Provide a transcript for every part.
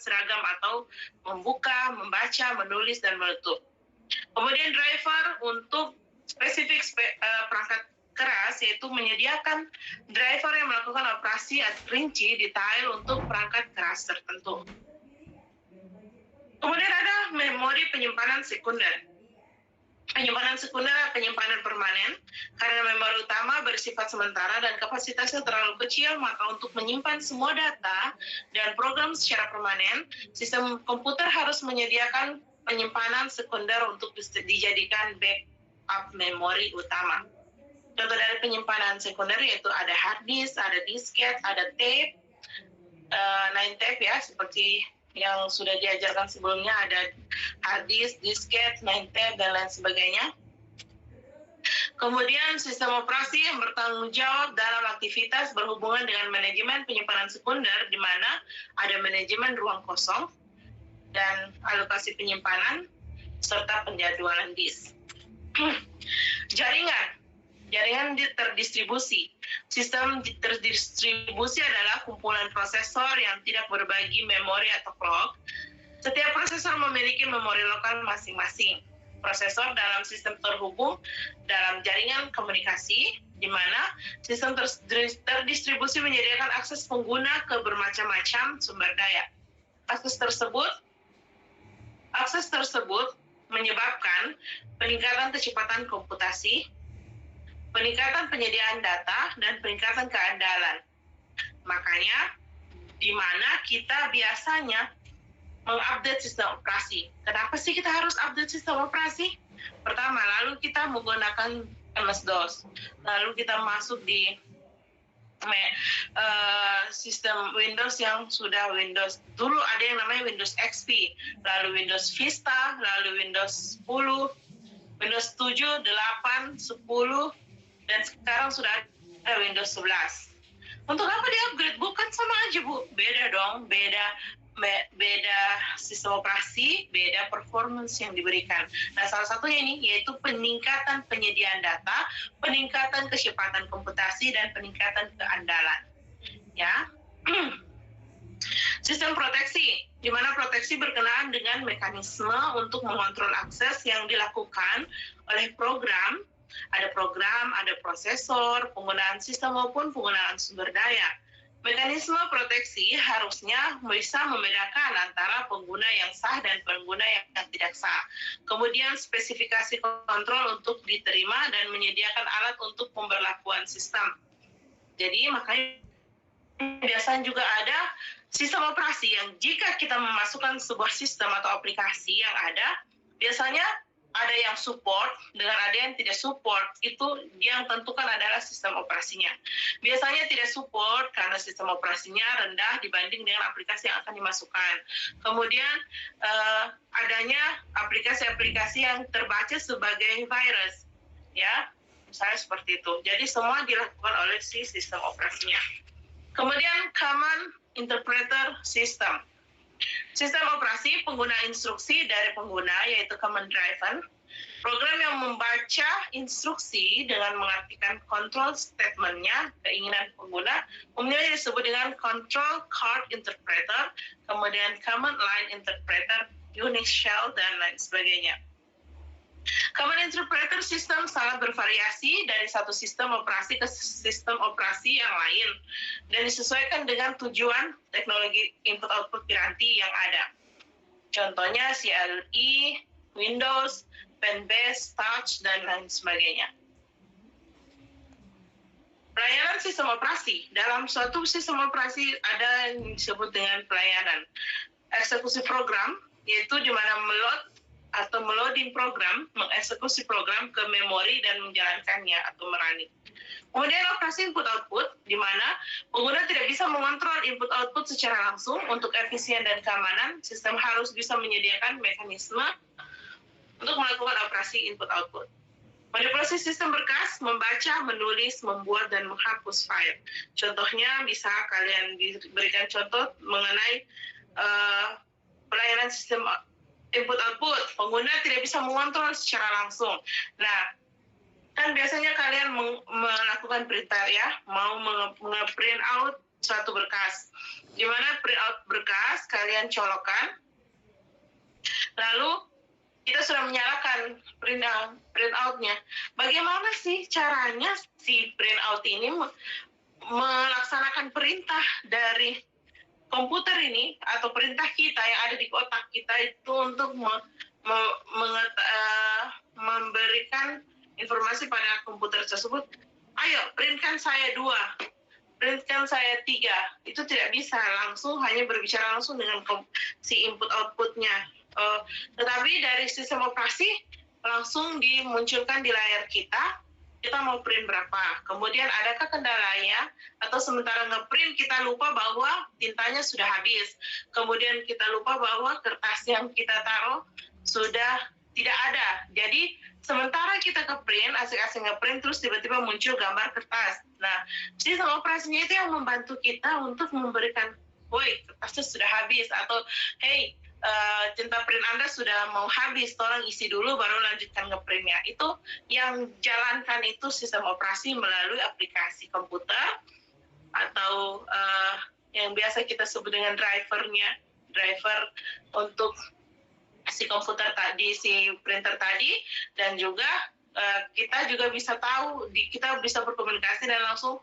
seragam atau membuka, membaca, menulis, dan meletup. Kemudian driver untuk spesifik perangkat keras, yaitu menyediakan driver yang melakukan operasi rinci detail untuk perangkat keras tertentu. Kemudian ada memori penyimpanan sekunder. Penyimpanan sekunder adalah penyimpanan permanen, karena memori utama bersifat sementara dan kapasitasnya terlalu kecil, maka untuk menyimpan semua data dan program secara permanen, sistem komputer harus menyediakan penyimpanan sekunder untuk dijadikan backup memori utama. Contoh dari penyimpanan sekunder yaitu ada hard disk, ada disket, ada tape, 9 tape ya, seperti yang sudah diajarkan sebelumnya, ada hard disk, disket, 9 tape, dan lain sebagainya. Kemudian sistem operasi yang bertanggung jawab dalam aktivitas berhubungan dengan manajemen penyimpanan sekunder, di mana ada manajemen ruang kosong dan alokasi penyimpanan serta penjadwalan disk. Jaringan terdistribusi. Sistem terdistribusi adalah kumpulan prosesor yang tidak berbagi memori atau clock. Setiap prosesor memiliki memori lokal masing-masing. Prosesor dalam sistem terhubung dalam jaringan komunikasi, di mana sistem terdistribusi menyediakan akses pengguna ke bermacam-macam sumber daya. Akses tersebut menyebabkan peningkatan kecepatan komputasi, peningkatan penyediaan data, dan peningkatan keandalan. Makanya, di mana kita biasanya mengupdate sistem operasi. Kenapa sih kita harus update sistem operasi? Pertama, lalu kita menggunakan MS-DOS. Lalu kita masuk di sistem Windows yang sudah Windows. Dulu ada yang namanya Windows XP, lalu Windows Vista, lalu Windows 10, Windows 7, 8, 10, dan sekarang sudah ada Windows 11. Untuk apa di-upgrade? Bukan sama aja, Bu. Beda dong, beda sistem operasi, beda performance yang diberikan. Nah, salah satunya ini yaitu peningkatan penyediaan data, peningkatan kecepatan komputasi, dan peningkatan keandalan. Ya. Sistem proteksi, di mana proteksi berkenaan dengan mekanisme untuk mengontrol akses yang dilakukan oleh program. Ada program, ada prosesor, penggunaan sistem maupun penggunaan sumber daya. Mekanisme proteksi harusnya bisa membedakan antara pengguna yang sah dan pengguna yang tidak sah. Kemudian spesifikasi kontrol untuk diterima dan menyediakan alat untuk pemberlakuan sistem. Jadi makanya biasanya juga ada sistem operasi yang jika kita memasukkan sebuah sistem atau aplikasi yang ada, biasanya ada yang support dengan ada yang tidak support. Itu yang tentukan adalah sistem operasinya. Biasanya tidak support karena sistem operasinya rendah dibanding dengan aplikasi yang akan dimasukkan. Kemudian adanya aplikasi-aplikasi yang terbaca sebagai virus, ya, misalnya seperti itu. Jadi semua dilakukan oleh si sistem operasinya. Kemudian Command Interpreter System. Sistem operasi pengguna instruksi dari pengguna, yaitu command driven. Program yang membaca instruksi dengan mengartikan control statement-nya, keinginan pengguna, umumnya disebut dengan control card interpreter, kemudian command line interpreter, Unix shell, dan lain sebagainya. Command interpreter system sangat bervariasi dari satu sistem operasi ke sistem operasi yang lain dan disesuaikan dengan tujuan teknologi input-output piranti yang ada. Contohnya CLI, Windows, Pen-based, Touch, dan lain sebagainya. Pelayanan sistem operasi. Dalam suatu sistem operasi ada yang disebut dengan pelayanan eksekusi program, yaitu di mana meloading program, mengeksekusi program ke memori dan menjalankannya atau merunning. Kemudian operasi input-output, di mana pengguna tidak bisa mengontrol input-output secara langsung. Untuk efisien dan keamanan, sistem harus bisa menyediakan mekanisme untuk melakukan operasi input-output. Manipulasi sistem berkas, membaca, menulis, membuat, dan menghapus file. Contohnya bisa kalian diberikan contoh mengenai pelayanan sistem input-output. Pengguna tidak bisa mengontrol secara langsung. Nah, kan biasanya kalian melakukan printer ya, mau nge-print out suatu berkas. Di mana print out berkas, kalian colokkan, lalu kita sudah menyalakan print out-nya. Bagaimana sih caranya si print out ini melaksanakan perintah dari komputer ini atau perintah kita yang ada di otak kita itu untuk memberikan informasi pada komputer tersebut, ayo printkan saya 2, printkan saya 3. Itu tidak bisa langsung, hanya berbicara langsung dengan si input outputnya. Tetapi dari sistem operasi langsung dimunculkan di layar kita mau print berapa, kemudian adakah kendalanya, atau sementara ngeprint kita lupa bahwa tintanya sudah habis, kemudian kita lupa bahwa kertas yang kita taruh sudah tidak ada. Jadi sementara kita ngeprint, asik-asik ngeprint, terus tiba-tiba muncul gambar kertas. Nah, sistem operasinya itu yang membantu kita untuk memberikan, woi kertasnya sudah habis, atau hey, tinta print Anda sudah mau habis, tolong isi dulu baru lanjutkan ngeprintnya. Itu yang jalankan itu sistem operasi melalui aplikasi komputer atau yang biasa kita sebut dengan driver untuk si komputer tadi, si printer tadi, dan juga kita juga bisa tahu, kita bisa berkomunikasi dan langsung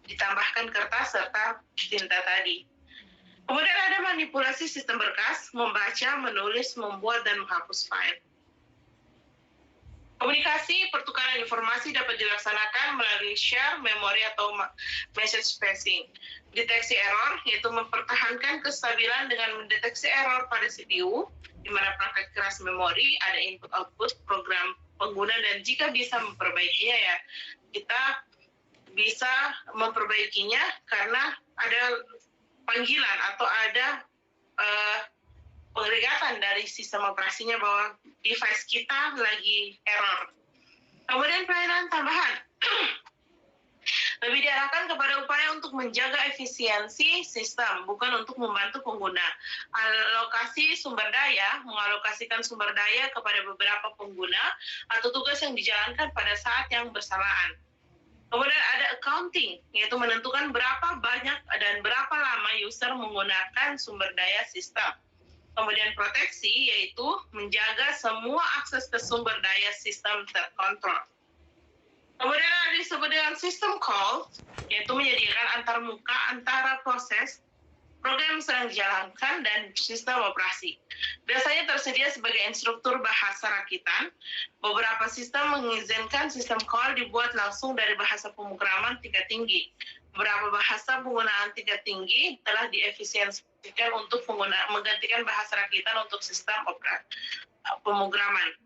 ditambahkan kertas serta tinta tadi. Kemudian ada manipulasi sistem berkas, membaca, menulis, membuat, dan menghapus file. Komunikasi pertukaran informasi dapat dilaksanakan melalui share, memori, atau message passing. Deteksi error, yaitu mempertahankan kestabilan dengan mendeteksi error pada CPU, di mana perangkat keras memori, ada input-output, program pengguna, dan jika bisa memperbaikinya, ya kita bisa memperbaikinya karena ada panggilan atau ada pengeringatan dari sistem operasinya bahwa device kita lagi error. Kemudian pelayanan tambahan. Lebih diarahkan kepada upaya untuk menjaga efisiensi sistem, bukan untuk membantu pengguna. Alokasi sumber daya, mengalokasikan sumber daya kepada beberapa pengguna atau tugas yang dijalankan pada saat yang bersamaan. Kemudian ada accounting, yaitu menentukan berapa banyak dan berapa lama user menggunakan sumber daya sistem. Kemudian proteksi, yaitu menjaga semua akses ke sumber daya sistem terkontrol. Kemudian ada disebut dengan system call, yaitu menyediakan antarmuka antara proses, program yang sedang dijalankan, dan sistem operasi. Biasanya tersedia sebagai instruktur bahasa rakitan. Beberapa sistem mengizinkan sistem call dibuat langsung dari bahasa pemrograman tingkat tinggi. Beberapa bahasa penggunaan tingkat tinggi telah diefisiensikan untuk menggantikan bahasa rakitan untuk sistem pemrograman.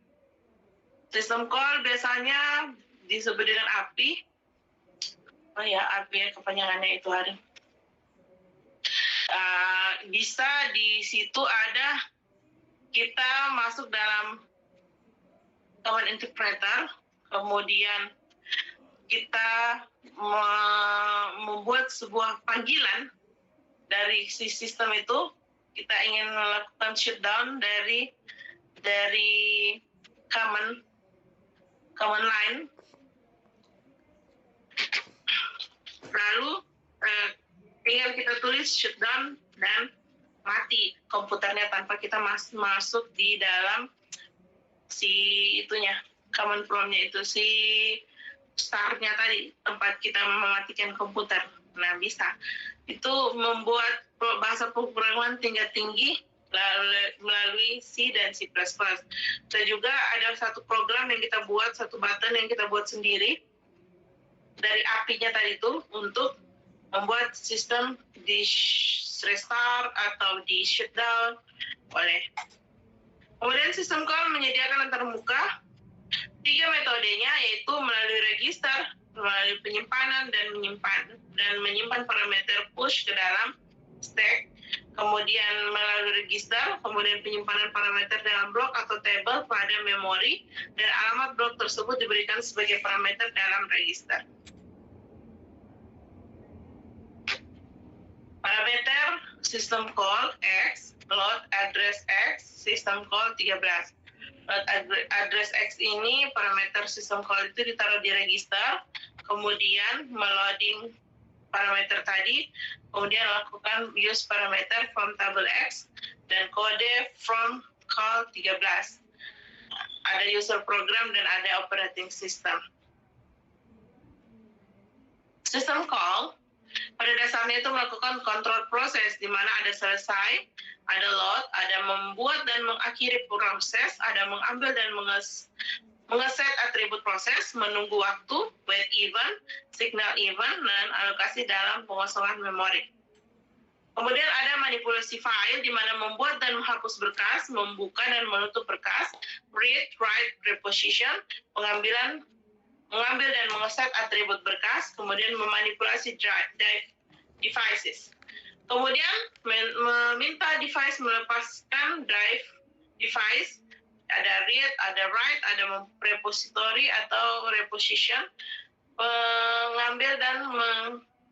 Sistem call biasanya disebut dengan API. Oh ya, API ya, kepanjangannya itu hari. Bisa di situ ada kita masuk dalam command interpreter, kemudian kita membuat sebuah panggilan dari si sistem itu. Kita ingin melakukan shutdown dari command line, lalu tinggal kita tulis shutdown dan mati komputernya tanpa kita masuk di dalam si itunya, command prompt-nya itu, si start-nya tadi, tempat kita mematikan komputer. Nah, bisa. Itu membuat bahasa pemrograman tingkat tinggi melalui C dan C++. Dan juga ada satu program yang kita buat, satu button yang kita buat sendiri dari API-nya tadi itu untuk membuat sistem di restart atau di shutdown boleh. Kemudian sistem call menyediakan antarmuka. 3 metodenya, yaitu melalui register, melalui penyimpanan, dan menyimpan parameter push ke dalam stack, kemudian melalui register, kemudian penyimpanan parameter dalam blok atau table pada memori, dan alamat blok tersebut diberikan sebagai parameter dalam register. Parameter system call X, load address X, system call 13. Load address X ini, parameter system call itu ditaruh di register, kemudian meloading parameter tadi, kemudian lakukan use parameter from table X dan kode from call 13. Ada user program dan ada operating system. System call pada dasarnya itu melakukan kontrol proses di mana ada selesai, ada load, ada membuat dan mengakhiri proses, ada mengambil dan mengeset atribut proses, menunggu waktu, wait event, signal event, dan alokasi dalam pengosongan memori. Kemudian ada manipulasi file di mana membuat dan menghapus berkas, membuka dan menutup berkas, read, write, reposition, mengambil dan mengeset atribut berkas, kemudian memanipulasi drive devices. Kemudian meminta device melepaskan drive device, ada read, ada write, ada repository atau reposition, mengambil dan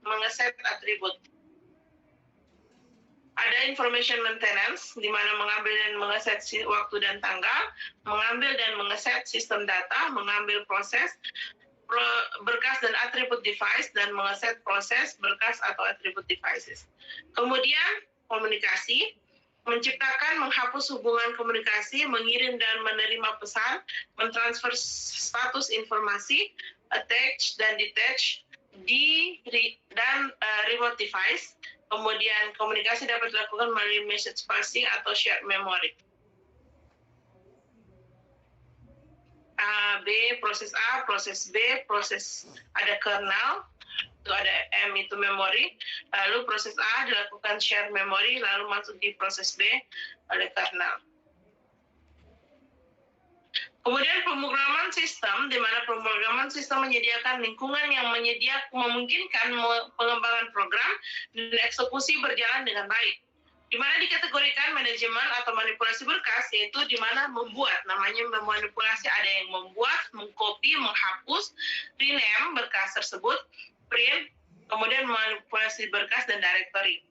mengeset atribut. Ada information maintenance, di mana mengambil dan mengeset waktu dan tanggal, mengambil dan mengeset sistem data, mengambil proses, berkas dan atribut device, dan mengeset proses, berkas atau atribut devices. Kemudian komunikasi, menciptakan, menghapus hubungan komunikasi, mengirim dan menerima pesan, mentransfer status informasi, attach dan detach, dan remote device. Kemudian komunikasi dapat dilakukan melalui message passing atau shared memory. Proses A, proses B, proses ada kernel, itu ada M itu memori, lalu proses A dilakukan share memory, lalu masuk di proses B oleh kernel. Kemudian pemrograman sistem, di mana pemrograman sistem menyediakan lingkungan yang memungkinkan pengembangan program dan eksekusi berjalan dengan baik. Di mana dikategorikan manajemen atau manipulasi berkas, yaitu di mana membuat, namanya memanipulasi, ada yang membuat, mengcopy, menghapus, rename berkas tersebut, print, kemudian manipulasi berkas dan directory.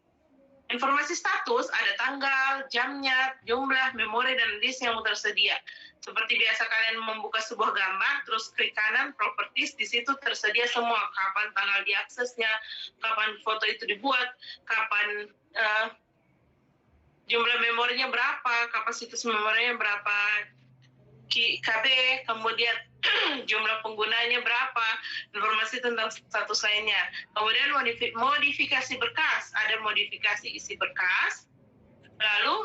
Informasi status ada tanggal, jamnya, jumlah, memori, dan list yang tersedia. Seperti biasa kalian membuka sebuah gambar, terus klik kanan, properties, di situ tersedia semua. Kapan tanggal diaksesnya, kapan foto itu dibuat, kapan jumlah memorinya berapa, kapasitas memorinya berapa KB, kemudian jumlah penggunanya berapa, informasi tentang status lainnya. Kemudian modifikasi berkas, ada modifikasi isi berkas. Lalu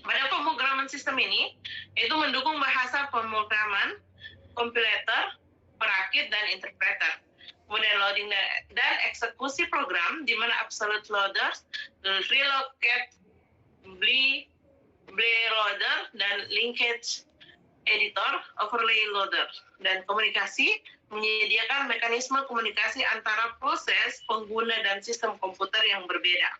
pada pemrograman sistem ini, itu mendukung bahasa pemrograman, compilator, perakit, dan interpreter. Kemudian loading dan eksekusi program, di mana absolute loaders, relocate, loader, dan linkage editor, overlay loader. Dan komunikasi menyediakan mekanisme komunikasi antara proses, pengguna, dan sistem komputer yang berbeda.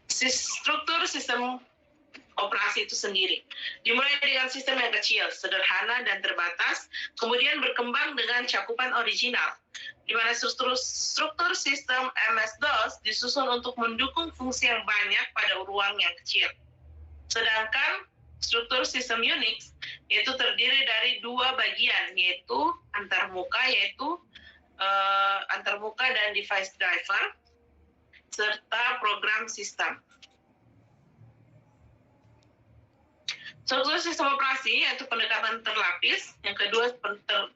Struktur sistem operasi itu sendiri dimulai dengan sistem yang kecil, sederhana, dan terbatas, kemudian berkembang dengan cakupan original, di mana struktur sistem MS-DOS disusun untuk mendukung fungsi yang banyak pada ruang yang kecil. Sedangkan struktur sistem Unix yaitu terdiri dari dua bagian, yaitu antarmuka, antarmuka dan device driver, serta program sistem. Struktur sistem operasi yaitu pendekatan terlapis, yang kedua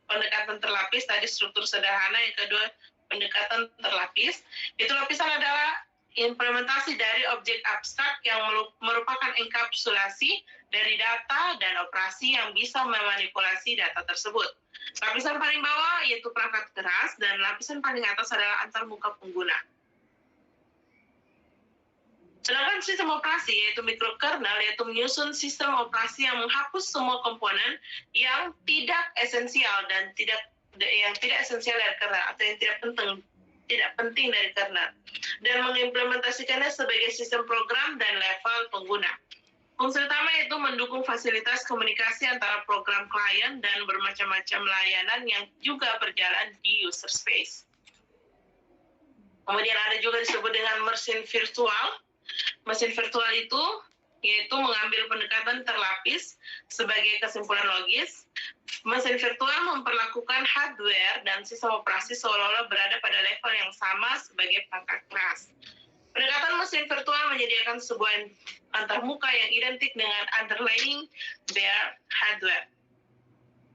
pendekatan terlapis, tadi struktur sederhana, yang kedua pendekatan terlapis. Itu lapisan adalah implementasi dari objek abstrak yang merupakan enkapsulasi dari data dan operasi yang bisa memanipulasi data tersebut. Lapisan paling bawah yaitu perangkat keras, dan lapisan paling atas adalah antarmuka pengguna. Sedangkan sistem operasi yaitu mikrokernel, yaitu menyusun sistem operasi yang menghapus semua komponen yang tidak esensial dan yang tidak esensial dari kernel, atau yang tidak penting dari kernel, dan mengimplementasikannya sebagai sistem program dan level pengguna. Fungsi utama yaitu mendukung fasilitas komunikasi antara program klien dan bermacam-macam layanan yang juga berjalan di user space. Kemudian ada juga disebut dengan mesin virtual. Mesin virtual itu yaitu mengambil pendekatan terlapis sebagai kesimpulan logis. Mesin virtual memperlakukan hardware dan sistem operasi seolah-olah berada pada level yang sama sebagai perangkat keras. Pendekatan mesin virtual menyediakan sebuah antarmuka yang identik dengan underlying bare hardware.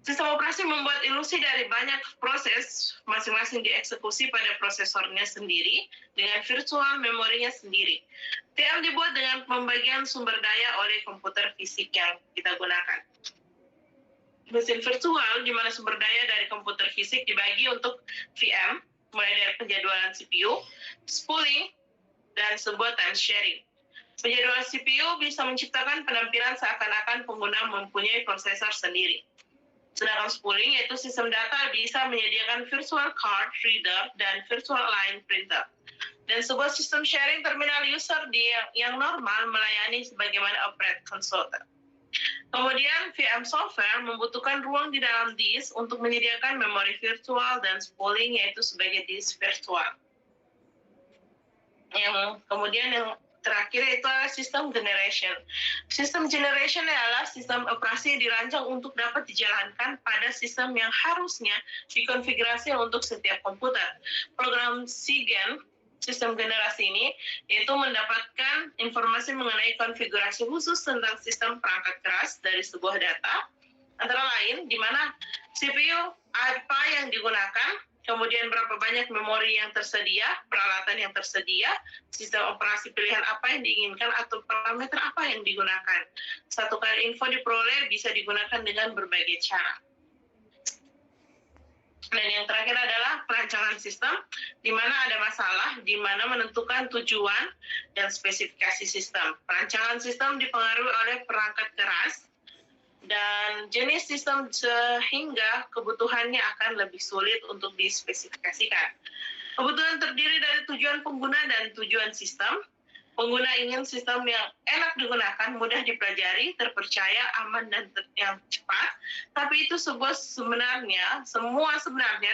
Sistem operasi membuat ilusi dari banyak proses, masing-masing dieksekusi pada prosesornya sendiri dengan virtual memorinya sendiri. TM dibuat dengan pembagian sumber daya oleh komputer fisik yang kita gunakan. Mesin virtual di mana sumber daya dari komputer fisik dibagi untuk VM, mulai dari penjadwalan CPU, spooling, dan sebuah time sharing. Penjadwalan CPU bisa menciptakan penampilan seakan-akan pengguna mempunyai prosesor sendiri. Sedangkan spooling, yaitu sistem data, bisa menyediakan virtual card reader dan virtual line printer. Dan sebuah sistem sharing terminal user yang normal melayani sebagaimana operate consultant. Kemudian VM software membutuhkan ruang di dalam disk untuk menyediakan memori virtual dan spooling, yaitu sebagai disk virtual. Kemudian yang terakhir itu adalah sistem generation. Sistem generation adalah sistem operasi yang dirancang untuk dapat dijalankan pada sistem yang harusnya dikonfigurasi untuk setiap komputer. Program SIGEN, sistem generasi ini, yaitu mendapatkan informasi mengenai konfigurasi khusus tentang sistem perangkat keras dari sebuah data, antara lain di mana CPU apa yang digunakan, kemudian berapa banyak memori yang tersedia, peralatan yang tersedia, sistem operasi pilihan apa yang diinginkan, atau parameter apa yang digunakan. Satu kali info diperoleh bisa digunakan dengan berbagai cara. Dan yang terakhir adalah perancangan sistem, di mana ada masalah, di mana menentukan tujuan dan spesifikasi sistem. Perancangan sistem dipengaruhi oleh perangkat keras, dan jenis sistem sehingga kebutuhannya akan lebih sulit untuk dispesifikasikan. Kebutuhan terdiri dari tujuan pengguna dan tujuan sistem. Pengguna ingin sistem yang enak digunakan, mudah dipelajari, terpercaya, aman, dan yang cepat. Tapi itu semua sebenarnya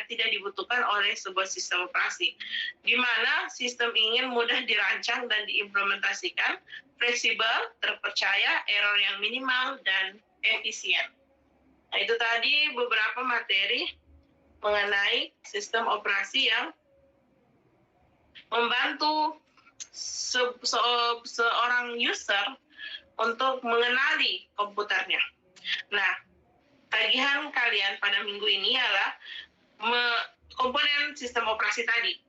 tidak dibutuhkan oleh sebuah sistem operasi, di mana sistem ingin mudah dirancang dan diimplementasikan, fleksibel, terpercaya, error yang minimal, dan efisien. Nah, itu tadi beberapa materi mengenai sistem operasi yang membantu seorang user untuk mengenali komputernya. Nah, tagihan kalian pada minggu ini adalah komponen sistem operasi tadi.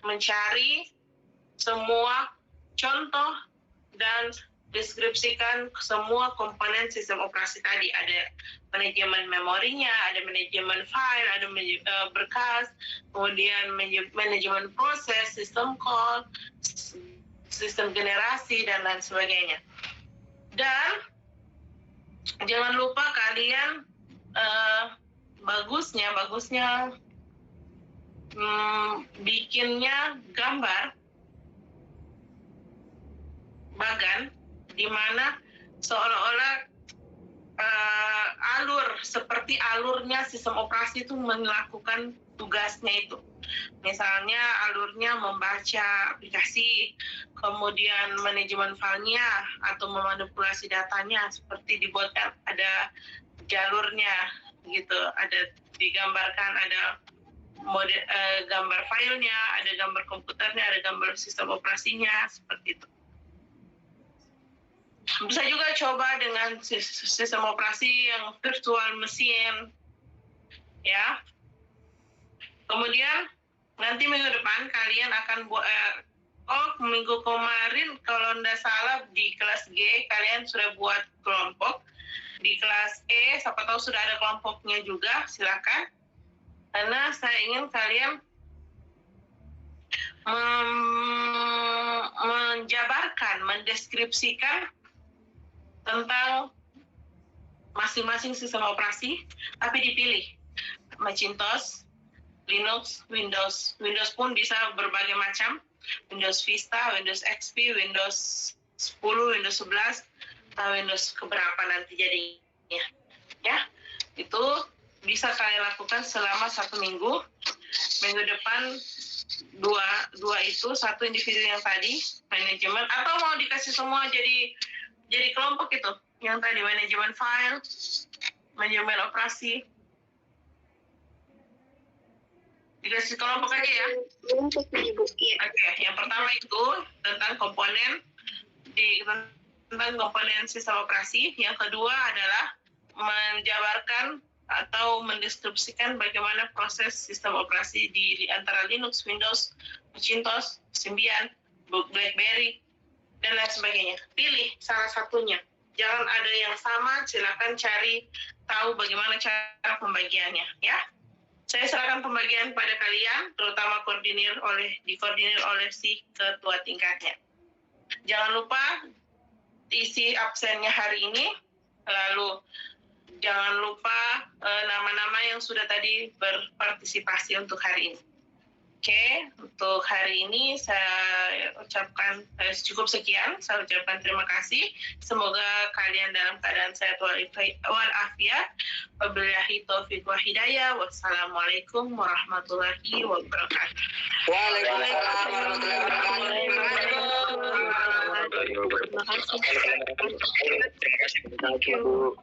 Mencari semua contoh dan deskripsikan semua komponen sistem operasi tadi. Ada manajemen memorinya, ada manajemen file, ada berkas, kemudian manajemen proses, sistem call, sistem generasi, dan lain sebagainya. Dan jangan lupa kalian bagusnya bikinnya gambar bagan, di mana seolah-olah seperti alurnya sistem operasi itu melakukan tugasnya itu. Misalnya alurnya membaca aplikasi, kemudian manajemen filenya atau memanipulasi datanya, seperti dibuatkan ada jalurnya gitu, ada digambarkan, ada gambar filenya, ada gambar komputernya, ada gambar sistem operasinya, seperti itu. Bisa juga coba dengan sistem operasi yang virtual machine, ya. Kemudian nanti minggu depan kalian akan minggu kemarin kalau tidak salah di kelas G kalian sudah buat kelompok. Di kelas E siapa tahu sudah ada kelompoknya juga, silakan. Karena saya ingin kalian menjabarkan, mendeskripsikan tentang masing-masing sistem operasi, tapi dipilih Macintosh, Linux, Windows. Windows pun bisa berbagai macam, Windows Vista, Windows XP, Windows 10, Windows 11, atau Windows keberapa nanti jadinya. Ya, itu bisa kalian lakukan selama 1 minggu. Minggu depan dua itu, satu individu yang tadi, manajemen, atau mau dikasih semua jadi jadi kelompok itu, yang tadi manajemen file, manajemen operasi. Dikasih kelompok aja ya. Oke, yang pertama itu tentang komponen tentang komponen sistem operasi. Yang kedua adalah menjabarkan atau mendeskripsikan bagaimana proses sistem operasi di antara Linux, Windows, Macintosh, Symbian, BlackBerry, dan lain sebagainya. Pilih salah satunya. Jangan ada yang sama, silakan cari tahu bagaimana cara pembagiannya, ya. Saya serahkan pembagian pada kalian, terutama dikoordinir oleh si ketua tingkatnya. Jangan lupa isi absennya hari ini, lalu jangan lupa nama-nama yang sudah tadi berpartisipasi untuk hari ini. Oke, untuk hari ini saya ucapkan cukup sekian. Saya ucapkan terima kasih. Semoga kalian dalam keadaan sehat walafiat. Wabillahi taufiq wa hidayah. Wassalamualaikum warahmatullahi wabarakatuh. Waalaikumsalam warahmatullahi wabarakatuh. Terima kasih. Terima kasih Bu.